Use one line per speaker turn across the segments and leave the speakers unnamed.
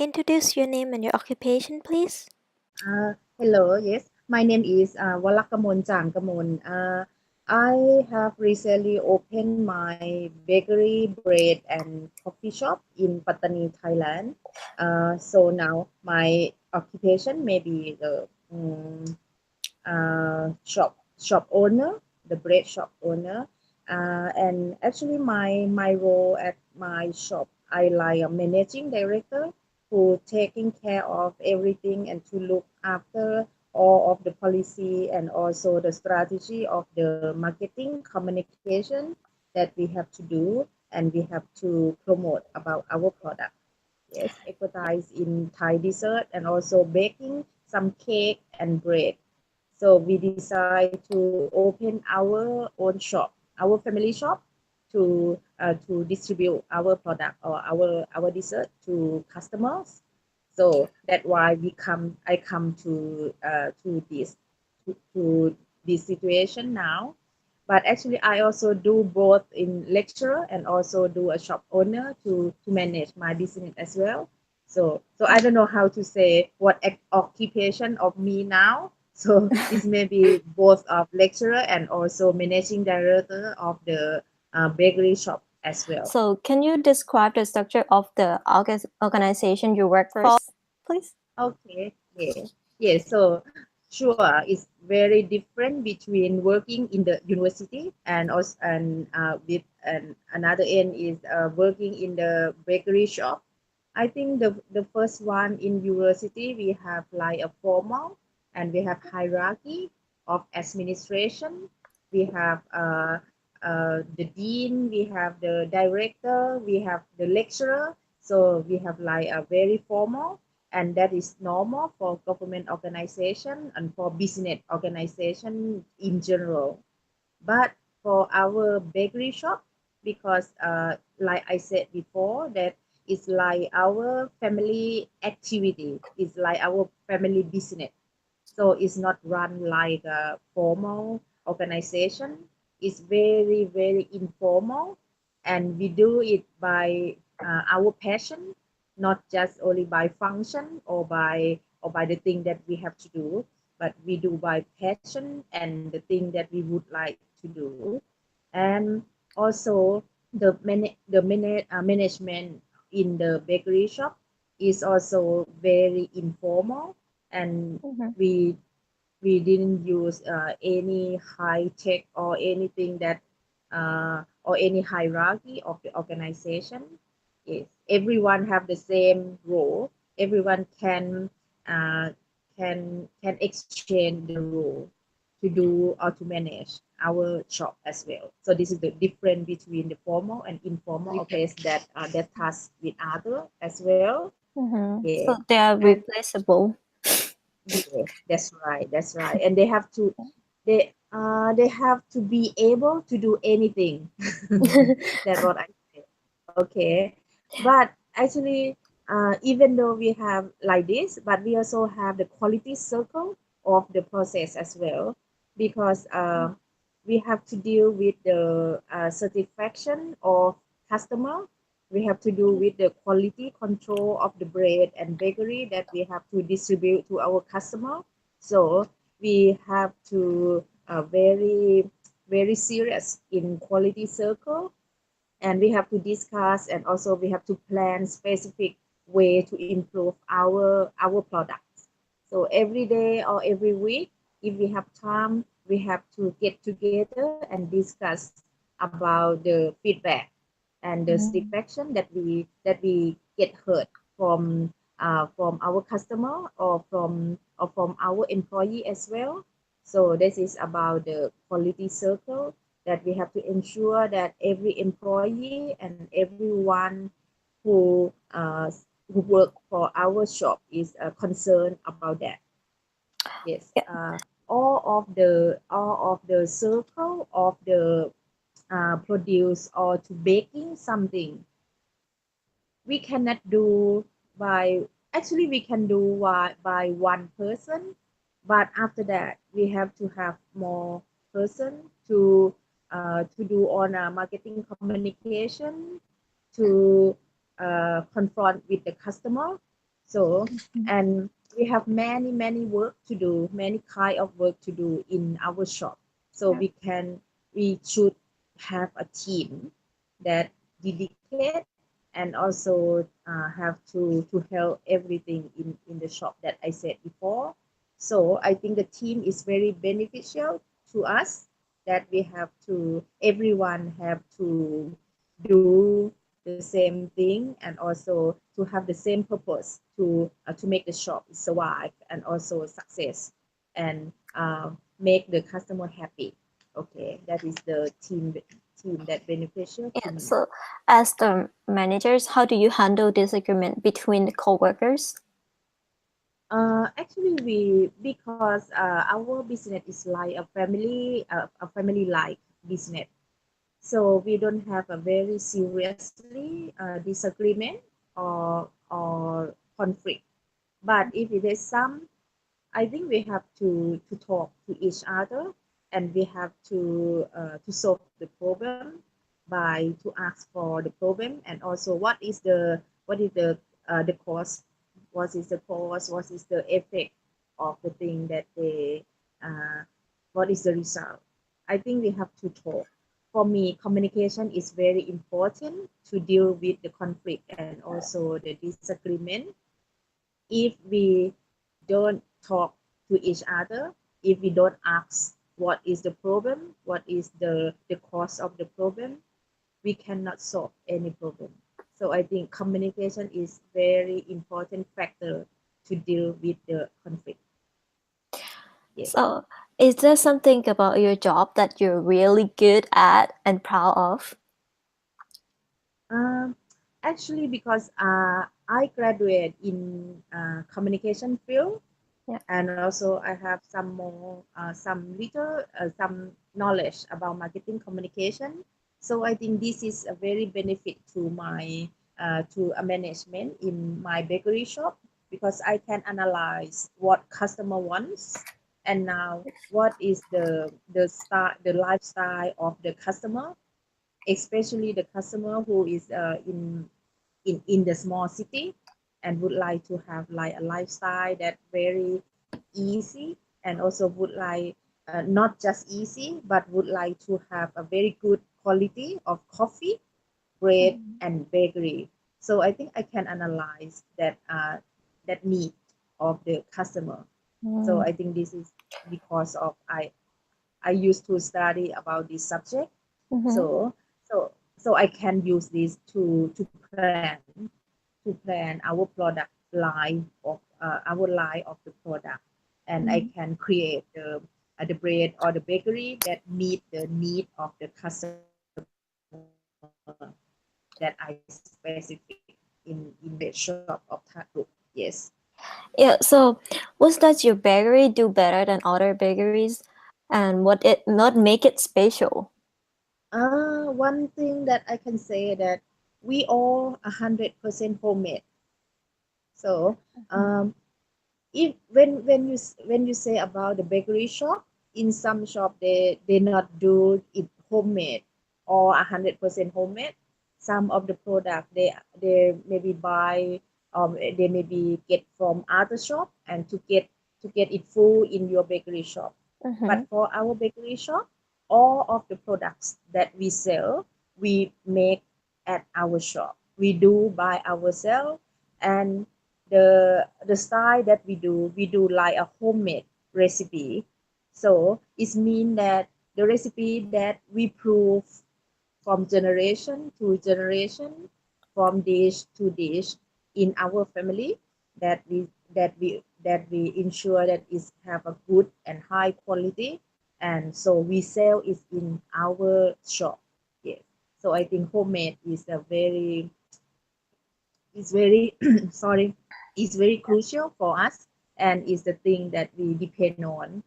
introduce your name and your occupation, please?
Hello, yes, my name is Walakamon Jangkamon. I have recently opened my bakery, bread, and coffee shop in Pattani, Thailand. So now my occupation may be the shop owner, the bread shop owner, and actually my role at my shop, I like a managing director who taking care of everything and to look after all of the policy and also the strategy of the marketing communication that we have to do and we have to promote about our product. Yes, expertise in Thai dessert and also baking some cake and bread. So we decide to open our own shop, our family shop, to distribute our product or our dessert to customers. So that's why I come to this situation now. But actually, I also do both in lecturer and also do a shop owner to manage my business as well. So I don't know how to say what occupation of me now. So this may be both of lecturer and also managing director of the bakery shop as well.
So can you describe the structure of the organization you work for, please?
Okay, yeah, yeah. So sure, it's very different between working in the university and also with another end is working in the bakery shop. I think the first one in university we have like a formal and we have hierarchy of administration. We have the dean, we have the director, we have the lecturer. So we have like a very formal, and that is normal for government organization and for business organization in general. But for our bakery shop, because like I said before, that it's like our family activity, it's like our family business. So it's not run like a formal organization. It's very, very informal. And we do it by our passion, not just only by function or by the thing that we have to do, but we do by passion and the thing that we would like to do. And also the management in the bakery shop is also very informal, and
Mhm.
we didn't use any high tech or anything that or any hierarchy of the organization. Yes, everyone have the same role. Everyone uh, can exchange the role to do or to manage our shop as well. So this is the difference between the formal and informal place that task with other as well. Yeah,
So they are
and
replaceable.
yeah, that's right, that's right. And they have to be able to do anything. That's what I say. Okay, but actually, even though we have like this, but we also have the quality circle of the process as well, because we have to deal with the satisfaction of customer. We have to do with the quality control of the bread and bakery that we have to distribute to our customer. So we have to very serious in quality circle, and we have to discuss and also we have to plan specific way to improve our products. So every day or every week, if we have time, we have to get together and discuss about the feedback and the satisfaction that we get heard from our customer or from our employee as well. So this is about the quality circle, that we have to ensure that every employee and everyone who uh, who work for our shop is concerned about that. Yes,
Yeah.
all of the circle of the produce or to baking something, we cannot do by actually we can do by one person, but after that we have to have more person to do on marketing communication, to confront with the customer, So, and we have many work to do, many kind of work to do in our shop. So we should have a team that dedicate and also have to help everything in the shop that I said before. So I think the team is very beneficial to us, that we have to, everyone have to do the same thing, and also to have the same purpose to make the shop survive and also success, and make the customer happy. Okay, that is the team that beneficial to
Yeah,
me.
so as the managers, how do you handle disagreement between the coworkers?
Actually, we, because our business is like a family like business, so we don't have a very seriously disagreement or conflict. But if it is some, I think we have to talk to each other, and we have to solve the problem by to ask for the problem, and also what is the cause, what is the effect of the thing that they what is the result. I think we have to talk. For me, communication is very important to deal with the conflict and also the disagreement. If we don't talk to each other, if we don't ask what is the problem, what is the cause of the problem, we cannot solve any problem. So I think communication is very important factor to deal with the conflict. Yes.
So, is there something about your job that you're really good at and proud of?
Um, Actually, because I graduate in communication field,
Yeah.
and also I have some little knowledge about marketing communication. So I think this is a very benefit to my to a management in my bakery shop, because I can analyze what customer wants, and now what is the lifestyle of the customer, especially the customer who is in the small city, and would like to have like a lifestyle that very easy, and also would like not just easy, but would like to have a very good quality of coffee, bread, and bakery. So I think I can analyze that need of the customer. So
Mm.
I think this is because of I used to study about this subject.
Mm-hmm.
So so so I can use this to plan our product line of the product, and I can create the bread or the bakery that meet the need of the customer that I specific in the shop of that group. Yes.
Yeah, so what does your bakery do better than other bakeries, and what it not make it special?
One thing that I can say that we all 100% homemade. So if when you say about the bakery shop, in some shop they not do it homemade or 100% homemade. Some of the product they maybe buy, they maybe get from other shop, and to get it full in your bakery shop.
Mm-hmm.
But for our bakery shop, all of the products that we sell, we make at our shop, we do by ourselves. And the style that we do like a homemade recipe. So it means that the recipe that we prove from generation to generation, from dish to dish in our family, that we ensure that it have a good and high quality, and so we sell it in our shop. Yes. So I think homemade is very sorry, is very crucial for us, and is the thing that we depend on.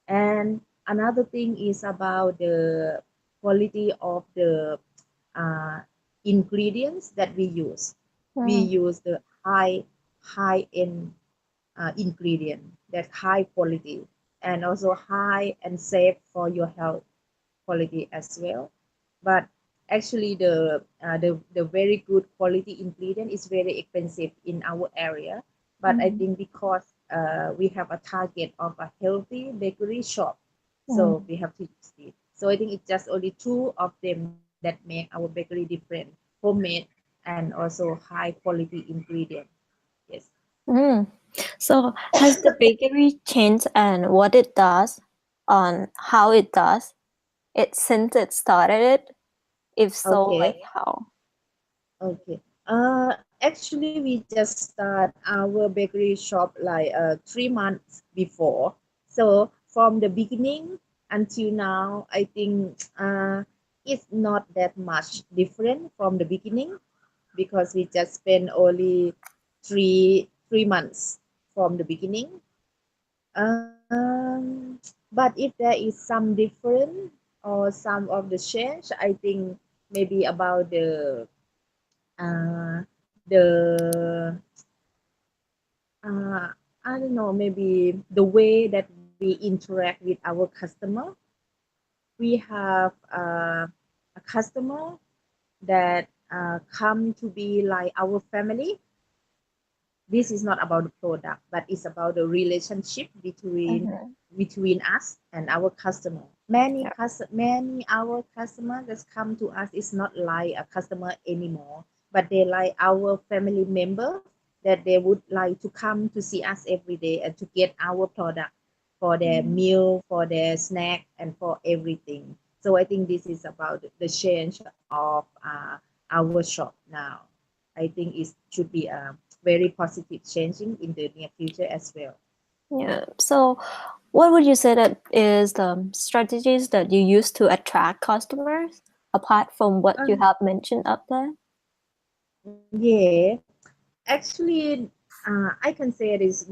And another thing is about the quality of the uh, ingredients that we use. We
Mm.
use the high end ingredient, that high quality, and also high and safe for your health quality as well. But actually, the very good quality ingredient is very expensive in our area. But I think because we have a target of a healthy bakery shop, so we have to use it. So I think it's just only two of them that make our bakery different: homemade and also high quality ingredient. Yes.
Mm. So has the bakery changed and what it does on how it does it since it started it? If so,
Okay.
like how?
Okay. Actually, we just start our bakery shop like 3 months before. So from the beginning until now, I think it's not that much different from the beginning because we just spent only three months from the beginning. But if there is some different or some of the change, I think maybe about the uh, I don't know, maybe the way that we interact with our customer. We have a customer that come to be like our family. This is not about the product, but it's about the relationship between us and our customer.
Yeah.
Many our customers that come to us is not like a customer anymore, but they like our family member that they would like to come to see us every day and to get our product for their meal, for their snack, and for everything. So I think this is about the change of our shop now. I think it should be a very positive changing in the near future as well.
Yeah. So what would you say that is the strategies that you use to attract customers apart from what you
Um,
have mentioned up there?
yeah, actually, I can say it is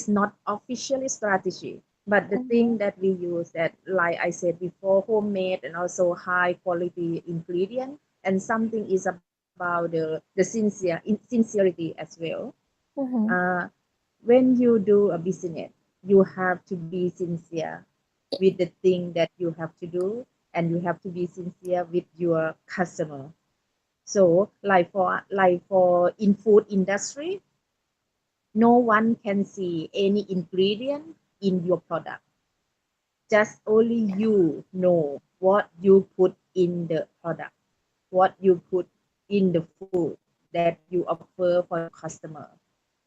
not officially strategy, but the
Mm-hmm.
thing that we use that, like I said before, homemade and also high quality ingredient, and something is about sincerity as well.
Mm-hmm.
Uh, when you do a business, you have to be sincere with the thing that you have to do, and you have to be sincere with your customer. So, like for in food industry, no one can see any ingredient in your product. Just only you know what you put in the product, what you put in the food that you offer for your customer.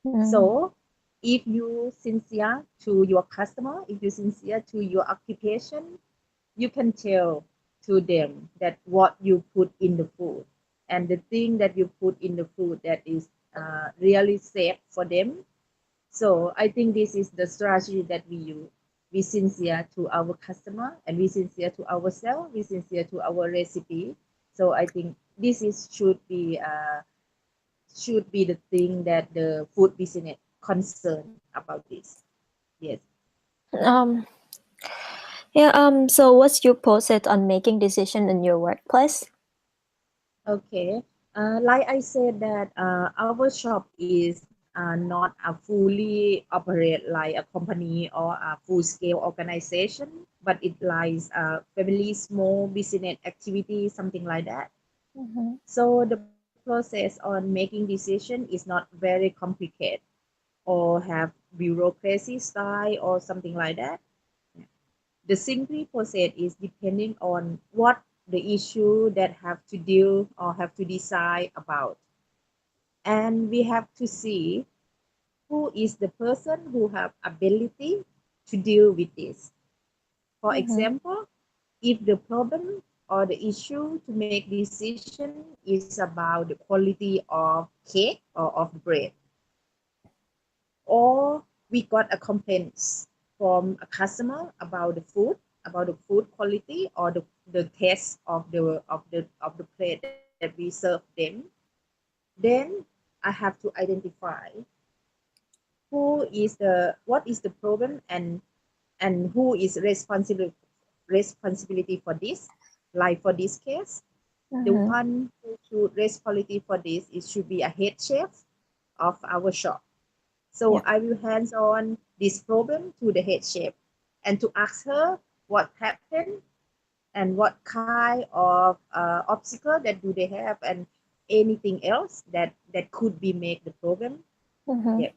Mm-hmm.
So, if you sincere to your customer, if you sincere to your occupation, you can tell to them that what you put in the food and the thing that you put in the food that is really safe for them. So I think this is the strategy that we use. We sincere to our customer and we sincere to ourselves. We sincere to our recipe. So I think this is should be the thing that the food business concern about this. Yes.
Um, yeah, so what's your process on making decision in your workplace?
Okay. Like I said that our shop is not a fully operate like a company or a full scale organization, but it lies family small business activity, something like that.
Mm-hmm.
So the process on making decision is not very complicated or have bureaucracy style or something like that. The simple process is depending on what the issue that have to deal or have to decide about. And we have to see who is the person who have ability to deal with this. For
Mm-hmm.
example, if the problem or the issue to make decision is about the quality of cake or of the bread, or we got a complaints from a customer about the food quality or the taste of the plate that we serve them, then I have to identify what is the problem, and who is responsibility for this. Like for this case, the
Mm-hmm.
one who should responsibility for this, it should be a head chef of our shop. So
Yeah.
I will hands on this problem to the head chef and to ask her what happened and what kind of obstacle that do they have, and anything else that could be make the problem.
Mm-hmm.
Yep.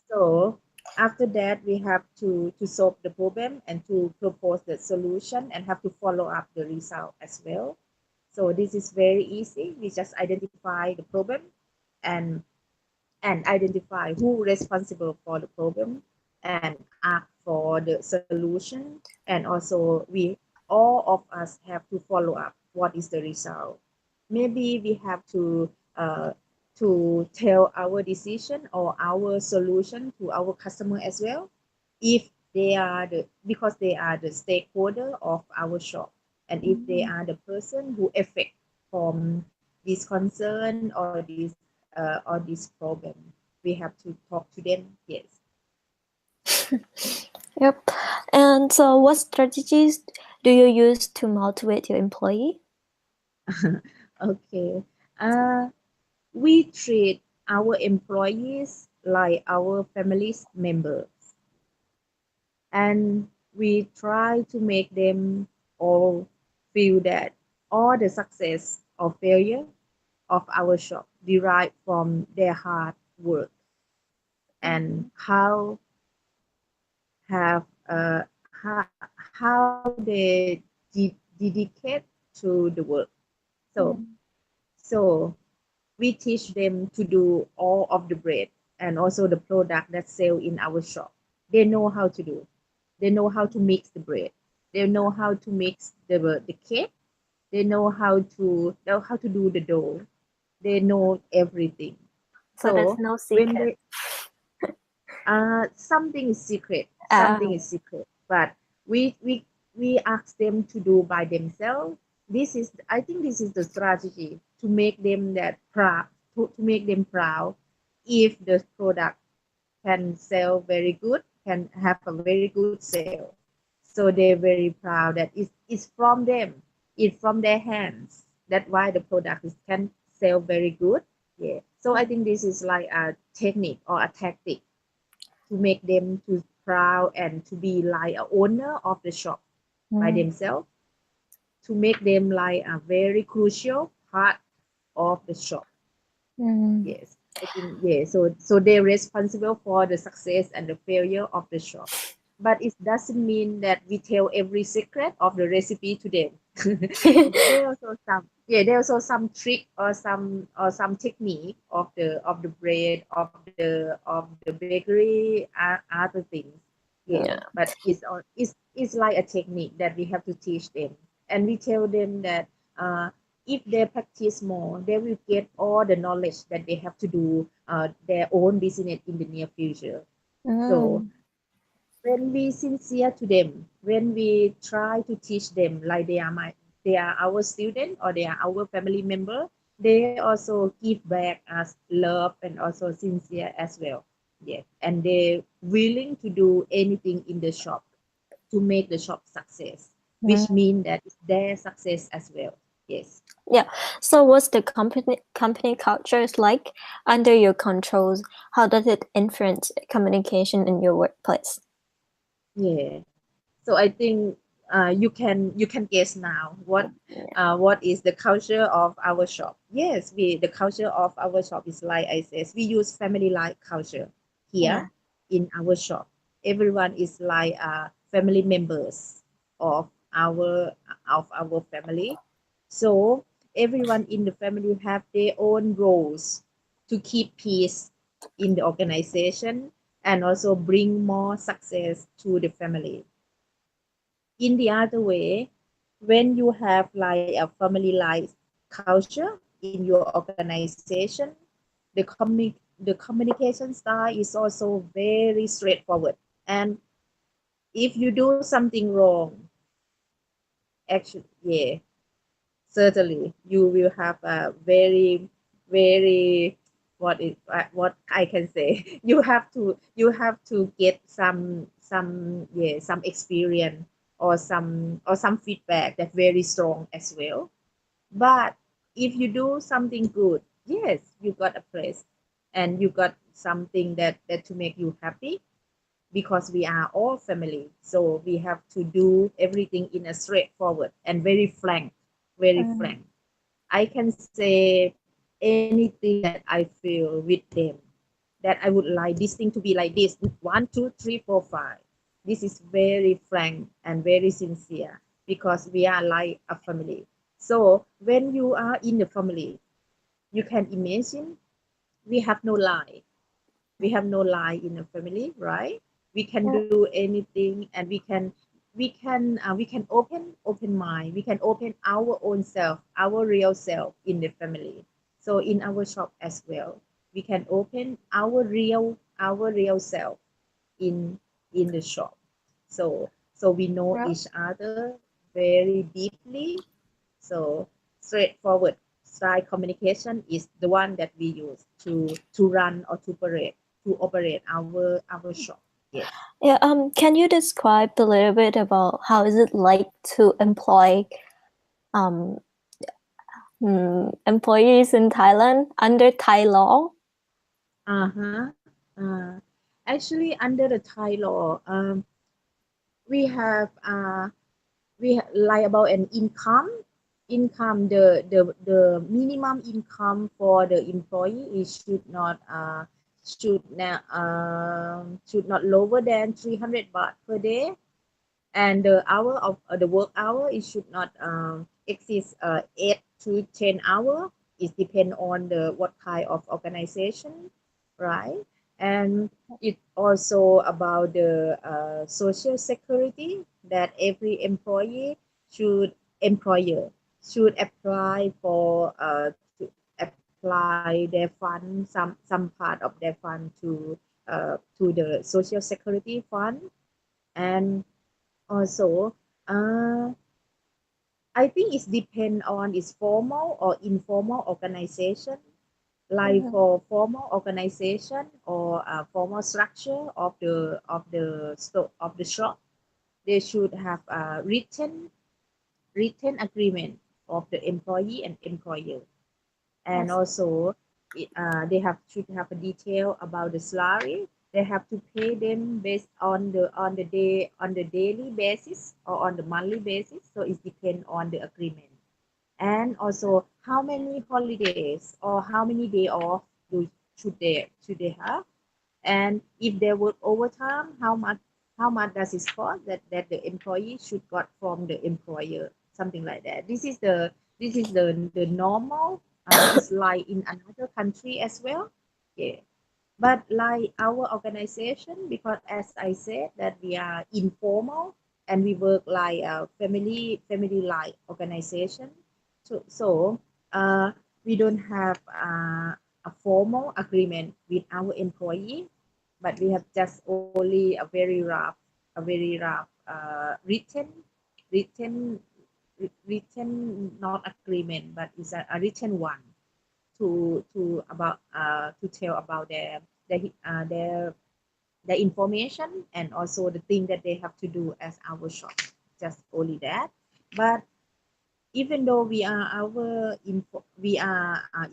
So after that, we have to solve the problem and to propose the solution and have to follow up the result as well. So this is very easy. We just identify the problem and identify who responsible for the problem and ask for the solution. And also we all of us have to follow up what is the result. Maybe we have to tell our decision or our solution to our customer as well, if they are the because they are the stakeholder of our shop, and if they are the person who affect from this concern or this problem, we have to talk to them. Yes.
Yep. And so, what strategies do you use to motivate your employee?
Okay. Uh, we treat our employees like our family's members, and we try to make them all feel that all the success or failure of our shop derive from their hard work and have how they dedicate to the work. So so we teach them to do all of the bread and also the product that sell in our shop. They know how to do. They know how to mix the bread. They know how to mix the cake. They know how to do the dough. They know everything.
So, there's
So
no
when
secret.
they something is secret,
Uh,
something is secret, but we we we ask them to do by themselves. This is, I think, this is the strategy to make them that proud, to make them proud. If the product can sell very good, can have a very good sale, so they're very proud that it's from them, it's from their hands. That's why the product is can sell very good. Yeah, so I think this is like a technique or a tactic to make them to proud and to be like a owner of the shop by
mm,
themselves, to make them like a very crucial part of the shop.
mm,
Yes, I think, yeah. So they're responsible for the success and the failure of the shop. But it doesn't mean that we tell every secret of the recipe to them. There also some, yeah, there also some trick or some technique of the bread of the bakery other things. Yeah,
yeah.
but it's like a technique that we have to teach them, and we tell them that if they practice more, they will get all the knowledge that they have to do their own business in the near future. So
Mm,
when we sincere to them, when we try to teach them like they are our student or they are our family member, they also give back us love and also sincere as well. Yes, and they willing to do anything in the shop to make the shop success, which
mm.
mean that it's their success as well. Yes.
Yeah. So, what's the company culture is like under your controls? How does it influence communication in your workplace?
Yeah. So I think you can guess now what is the culture of our shop. Yes, we the culture of our shop is like I said, we use family like culture
Yeah.
here in our shop. Everyone is like family members of our our family. So everyone in the family have their own roles to keep peace in the organization and also bring more success to the family. In the other way, when you have like a family like culture in your organization, the communication style is also very straightforward. And if you do something wrong, actually, yeah, certainly you will have a very what I can say. You have to get some experience or some feedback that very strong as well. But if you do something good, yes, you got a praise and you got something that to make you happy, because we are all family. So we have to do everything in a straightforward and very frank, very
Mm,
frank. I can say anything that I feel with them. that I would like this thing to be like this. 1, 2, 3, 4, 5. This is very frank and very sincere because we are like a family. So when you are in the family, you can imagine we have no lie. We have no lie in the family, right? We can
Yeah.
do anything, and we can open mind. We can open our own self, our real self in the family. So in our shop as well, we can open our real self in the shop. So we know
Yeah.
each other very deeply. So straightforward style communication is the one that we use to run or to operate our shop. Yes.
Yeah. Can you describe a little bit about how is it like to employ um employees in Thailand under Thai law?
Uh-huh. Actually, under the Thai law, we have lie about an income. The minimum income for the employee is should not lower than 300 baht per day, and the work hour, it should not exceed 8 to 10 hour. It depends on the what kind of organization, right? And it also about the social security that every employer should apply for to apply their fund, some part of their fund to the social security fund. And also, uh, I think it's depend on its formal or informal organization. Like
Mhm.
for formal organization or formal structure of the shop, they should have a written agreement of the employee and employer. And
Yes.
also they should have a detail about the salary. They have to pay them based on the daily basis or on the monthly basis, so it depends on the agreement. And also how many holidays or how many day off should they have, and if they work overtime, how much does it cost that the employee should got from the employer, something like that. This is the normal. It's like in another country as well. Yeah. But like our organization, because as I said that we are informal and we work like a family like organization. So we don't have a formal agreement with our employee, but we have just only a very rough written not agreement, but it's a written one to tell about their information, and also the thing that they have to do as our shop. Just only that. But even though we are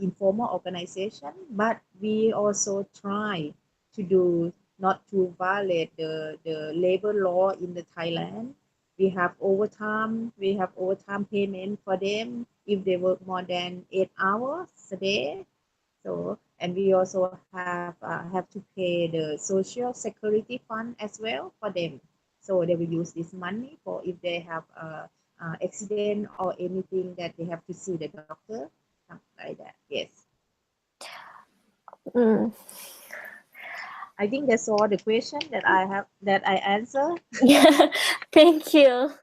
informal organization, but we also try to do not to violate the labor law in the Thailand. We have overtime payment for them if they work more than 8 hours a day. So, and we also have to pay the social security fund as well for them. So they will use this money for if they have a accident or anything that they have to see the doctor, something like that. Yes,
Mm.
I think that's all the question that I answer.
Yeah. Thank you.